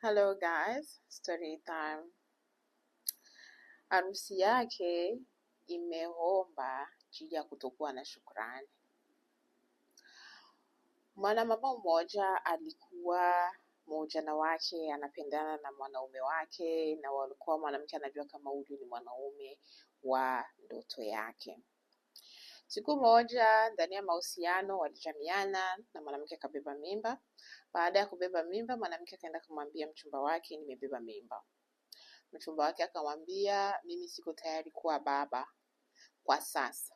Hello guys, story time. Harusi yake imeomba juu ya kutokuwa na shukrani. Mwanamama mmoja alikuwa mojana wake anapendana na mwanaume wake, na walikuwa mwanamke anajua kama huyu ni mwanaume wa ndoto yake. Siku moja ndani ya mahusiano walijamiana na mwanamke akabeba mimba. Baada ya kubeba mimba, mwanamke akaenda kumwambia mchumba wake, nimebeba mimba. Mchumba wake akamwambia, mimi siko tayari kuwa baba kwa sasa,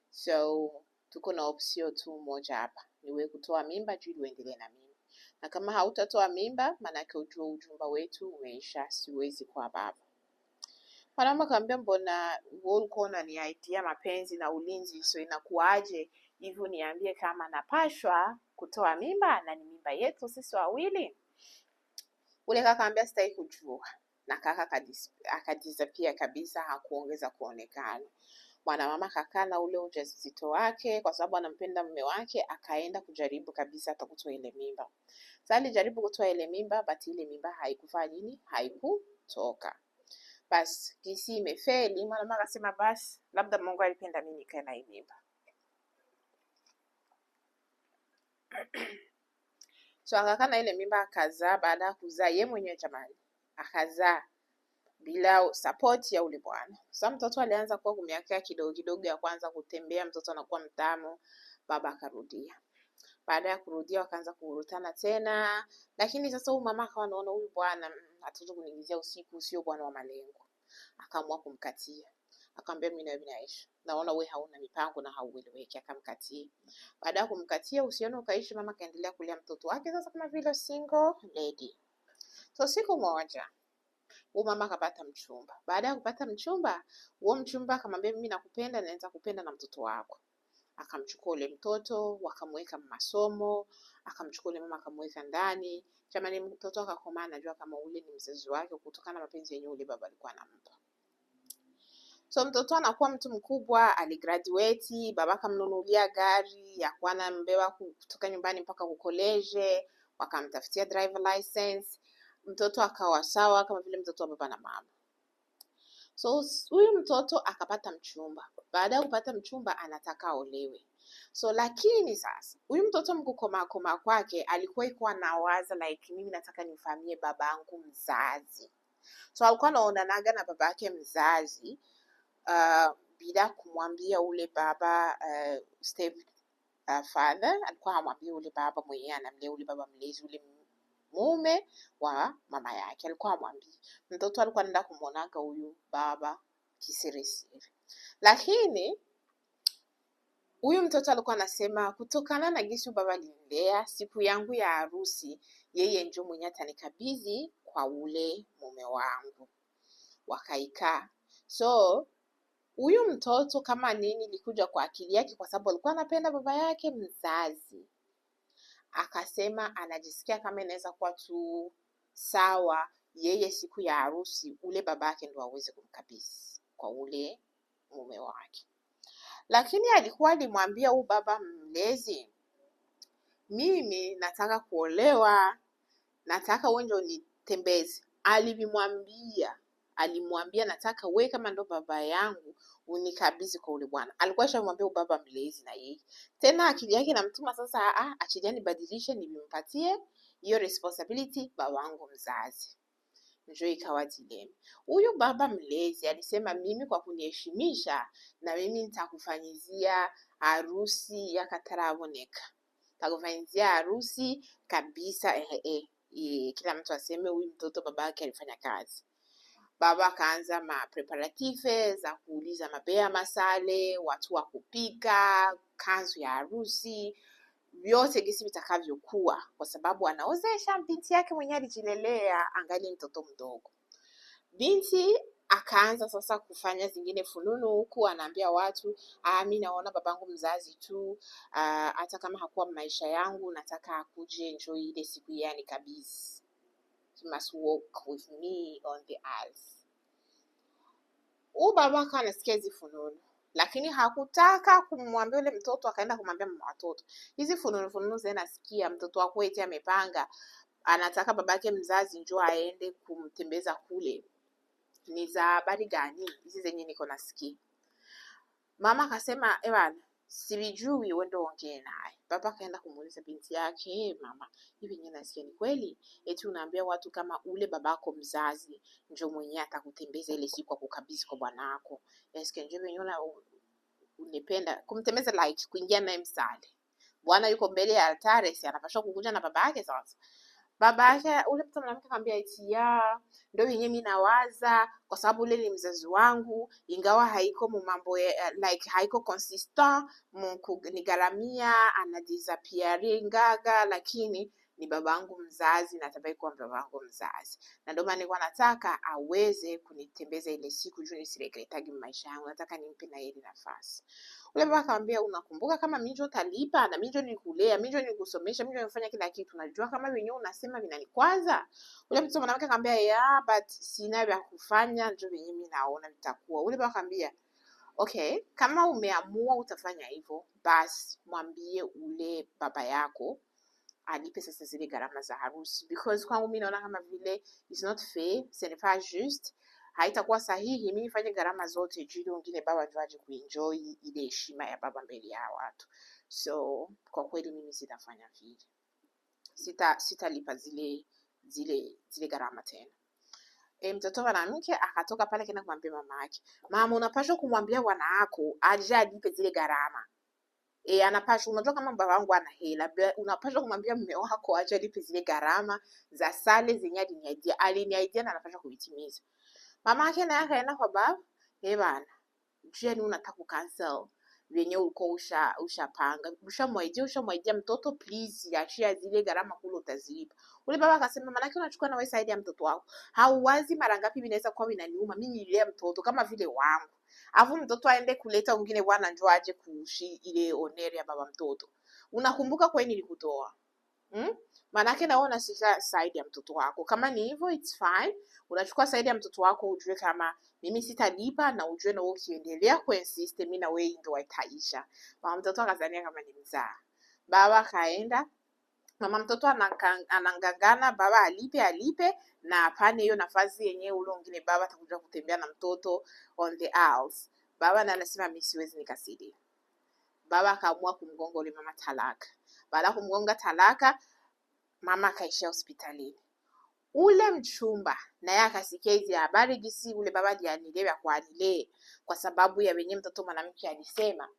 so tuko na option tu moja hapa, niwe kutoa mimba juu uendelee na mimi, na kama hautatoa mimba maanake ujue ujumba wetu umeisha, siwezi kuwa baba. Mwanaume akamwambia, mbona wewe ulikuwa unaniaidia mapenzi na ulinzi, so inakuaje hivyo niambie kama napashwa kutoa mimba na ni mimba yetu sisi wawili? Ule kaka akamwambia, sitaki kujua, na kaka akadisappear kabisa, hakuongeza kuonekana. Mwanamama kakaa na ule ujauzito wake kwa sababu anampenda mume wake, akaenda kujaribu kabisa hata kutoa ile mimba. Sasa alijaribu kutoa ile mimba, but ile mimba haikufanya nini, haikutoka. Basi kisi imefeli. Mwanamama akasema basi labda Mungu alipenda mimi nikae na hii mimba. So akakaa na ile mimba akazaa. Baada ya kuzaa yeye mwenyewe, jamani, akazaa bila support ya ule bwana. Sasa mtoto alianza kuwa kumiaka kidogo kidogo ya kwanza kutembea, mtoto anakuwa mtamu. Baba akarudia. Baada ya kurudia wakaanza kuhurutana tena, lakini sasa huyu mama akawa anaona huyu bwana hataje kuniingizia usiku, sio bwana wa malengo. Akaamua kumkatia. Akamwambia, mimi na wewe naishi, naona wewe hauna mipango na haueleweki. Akamkatia. Baada ya kumkatia usione ukaishi, mama kaendelea kulea mtoto wake sasa kama vile single lady. So siku moja huyu mama akapata mchumba. Baada ya kupata mchumba, huo mchumba akamwambia, mimi nakupenda, naweza kupenda na mtoto wako. Akamchukua ule mtoto, wakamweka masomo, akamchukua ule mama akamweka ndani. Jamani, mtoto akakomaa anajua kama ule ni mzazi wake kutokana na mapenzi yenyewe ule baba alikuwa anampa. So mtoto anakuwa mtu mkubwa, aligraduate, baba akamnunulia gari ya kuwa anambeba kutoka nyumbani mpaka kukoleje, wakamtafutia driver license. Mtoto akawa sawa kama vile mtoto wa baba na mama. So huyu mtoto akapata mchumba. Baada ya kupata mchumba anataka aolewe. So lakini sasa huyu mtoto mkukoma kwake alikuwa iko anawaza like, mimi nataka nimfamie babangu mzazi. So alikuwa anaonanaga na babake mzazi bila kumwambia ule baba step father. Alikuwa hamwambia ule baba mwenyewe anamlea, ule baba mlezi, ule mume wa mama yake alikuwa hamwambia. Mtoto alikuwa anaenda kumuonaga huyu baba kisirisiri. Lakini huyu mtoto alikuwa anasema, kutokana na gisi baba alinilea, siku yangu ya harusi yeye ndio mwenye atanikabidhi kwa ule mume wangu. Wakaikaa. So huyu mtoto kama nini ilikuja kwa akili yake, kwa sababu alikuwa anapenda baba yake mzazi. Akasema anajisikia kama inaweza kuwa tu sawa yeye siku ya harusi ule babake ndo aweze kumkabidhi kwa ule mume wake. Lakini alikuwa alimwambia huyu baba mlezi, mimi nataka kuolewa, nataka wewe ndio unitembeze. Alimwambia nataka wewe kama ndo baba yangu unikabidhi kwa ule bwana. Alikuwa ashamwambia baba mlezi na yeye. Tena akili yake inamtuma sasa, achilia nibadilishe nimpatie hiyo responsibility babangu mzazi. Njoo ikawa dilema. Huyu baba mlezi alisema, mimi kwa kuniheshimisha na mimi nitakufanyizia harusi ya kataraboneka. Nitakufanyizia harusi kabisa, kila mtu aseme huyu mtoto babake alifanya kazi. Baba akaanza preparative za kuuliza mabea masale, watu wa kupika, kanzu ya harusi, vyote gisi vitakavyokuwa, kwa sababu anaozesha binti yake mwenyewe alijilelea angali mtoto mdogo. Binti akaanza sasa kufanya zingine fununu huku anaambia watu, mimi naona babangu mzazi tu, hata kama hakuwa maisha yangu nataka akuje enjoy ile siku yani kabisa. He must walk with me on the earth. Baba akanasikia hizi fununu, lakini hakutaka kumwambia yule mtoto. Akaenda kumwambia mama watoto, hizi fununu zinasikia mtoto wako eti amepanga anataka babake mzazi njoo aende kumtembeza kule. Ni za habari gani hizi zenye niko nasikia? Mama akasema bwana, sivijui, wewe ndio ongee naye. Baba akaenda kumuuliza binti yake, mama, hivi nyenye nasikia ni kweli? Eti unaambia watu kama ule babako mzazi njoo mwenyewe atakutembeza ile siku akukabidhi kwa bwana wako. Nasikia njoo mwenyewe unipenda kumtembeza, like kuingia naye msali. Bwana yuko mbele ya altare, si anapaswa kukuja na baba yake sasa. Baba yake ule mtu mwanamke akamwambia eti ndio yenyewe mimi nawaza, kwa sababu ule ni mzazi wangu, ingawa haiko mambo like haiko consistent nigaramia ana disappearing gaga, lakini ni babangu mzazi na atabaki kuwa babangu mzazi, na ndio maana nilikuwa nataka aweze kunitembeza ile siku juu nisiregretagi maisha yangu, nataka nimpe na yeye nafasi. Ule baba akamwambia, unakumbuka kama mimi ndio talipa na mimi ndio nikulea, mimi ndio nikusomesha, mimi ndio nifanya kila kitu, unajua kama wenyewe unasema vinanikwaza. Ule mtu mwanamke akamwambia, but sina vya kufanya, ndio wenyewe mimi naona vitakuwa. Ule baba akamwambia, okay, kama umeamua utafanya hivyo, basi mwambie ule baba yako alipe sasa zile gharama za harusi, because kwangu mimi naona kama vile is not fair, ce n'est pas juste, haitakuwa sahihi mimi nifanye gharama zote juu wengine baba ndio aje kuenjoy ile heshima ya baba mbele ya watu. So kwa kweli mimi sitafanya vile, sitalipa zile gharama tena. Mtoto mwanamke akatoka pale kena kumwambia mama yake, mama, unapaswa kumwambia bwana wako aje alipe zile gharama. Anapaswa, unajua kama baba wangu ana hela, unapaswa kumwambia mume wako aje alipe zile gharama za sale zenye aliniaidia na anapaswa kuitimiza. Mama yake naye akaenda kwa baba, bana, jeni unataka kucancel venye uko ushapanga, ushamwaidia mtoto, please achia zile gharama kule utazilipa. Ule baba akasema, maana unachukua na wewe side ya mtoto wako, hauwazi mara ngapi vinaweza kuwa vinaniuma mimi nililea mtoto kama vile wangu, afu mtoto aende kuleta mwingine bwana njoo aje kuushi ile oneri ya baba mtoto. Unakumbuka kwa nini nilikutoa? Manake naona sika side ya mtoto wako. Kama ni hivyo, it's fine. Unachukua side ya mtoto wako, ujue kama mimi sitalipa, na ujue na wewe ukiendelea kuinsist mimi na wewe ndio itaisha. Mama mtoto akazania kama ni mzaa. Baba kaenda, mama mtoto anangangana baba alipe na apane hiyo nafasi yenyewe ule mwingine baba atakuja kutembea na mtoto on the aisles. Baba na anasema mimi siwezi nikasidi. Baba akaamua kumgonga ule mama talaka. Baada ya kumgonga talaka, mama akaishia hospitalini. Ule mchumba naye akasikia hizi habari gisi ule baba dianilewa kwa anile, kwa sababu ya wenye mtoto mwanamke alisema.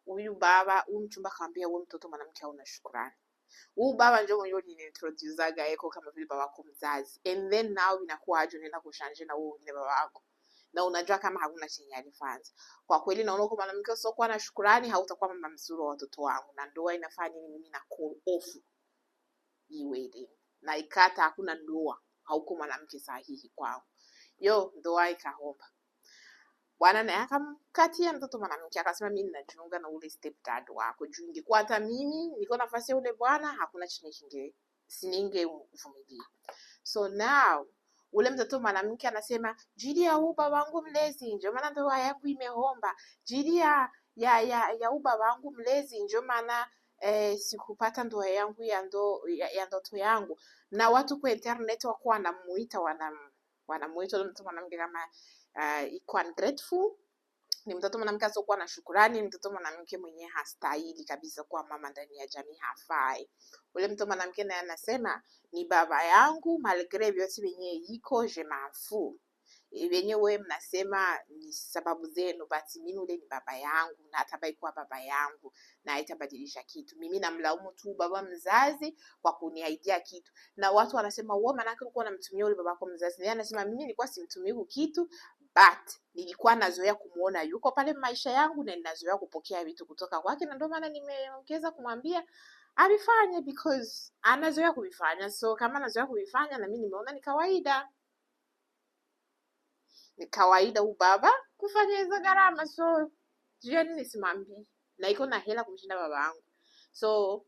Huyu mchumba akamwambia, wewe mtoto mwanamke hauna shukrani. Huyu baba ndio mwenyewe aliniintroduceaga eko kama vile baba wako mzazi, and then now inakuwa aje unaenda kushanje na wewe mwingine baba wako, na unajua kama hakuna chenye alifanya. Kwa kweli naona kama mwanamke usiokuwa na shukrani hautakuwa mama mzuri wa watoto wangu, na ndoa inafanya nini mimi na call off hii wedding na ikata, hakuna ndoa, hauko mwanamke sahihi kwangu. Ndoa ikahomba. Bwana naye akamkatia mtoto mwanamke, akasema mimi ninajiunga na ule stepdad wako, juu ingekuwa hata mimi niko nafasi ya ule bwana hakuna chenye siningevumilia. So now ule mtoto mwanamke anasema, jili ya uba wangu mlezi ndio maana ndoa yangu imehomba, jili ya uba wangu mlezi ndio maana sikupata ndoa yangu ya ndoto yangu. Na watu kwa internet wako wanamuita ule mtoto mwanamke kama iko ungrateful, ni mtoto mwanamke asiokuwa na shukrani, ni mtoto mwanamke mwenye hastahili kabisa kuwa mama ndani ya jamii, hafai. Ule mtoto mwanamke naye anasema, ni baba yangu malgré vyote venye iko, je m'en fous. Venye wewe mnasema ni sababu zenu, basi mimi ule ni baba yangu na atabaki kuwa baba yangu na haitabadilisha kitu. Mimi namlaumu tu baba mzazi kwa kuniaidia kitu. Na watu wanasema, wewe maana yake ulikuwa unamtumia ule babako mzazi. Yeye anasema, mimi nilikuwa simtumii kitu, but nilikuwa nazoea kumuona yuko pale maisha yangu na ninazoea kupokea vitu kutoka kwake, na ndio maana nimeongeza kumwambia avifanye because anazoea kuvifanya. So kama anazoea kuvifanya na mimi nimeona ni kawaida. Ni kawaida ubaba kufanya hizo gharama, so jua nini simwambii, na iko na hela kumshinda baba yangu. So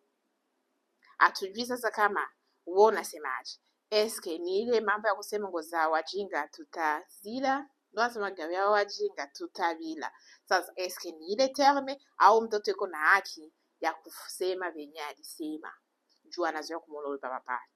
atujui sasa kama wewe unasemaje. Eske ni ile mambo ya kusema ngo za wajinga tutazila, ndio nasema gawia wajinga tutabila. Sasa eske ni ile terme au mtoto iko na haki ya kusema venye alisema juu anazoea kumuona ule baba pale.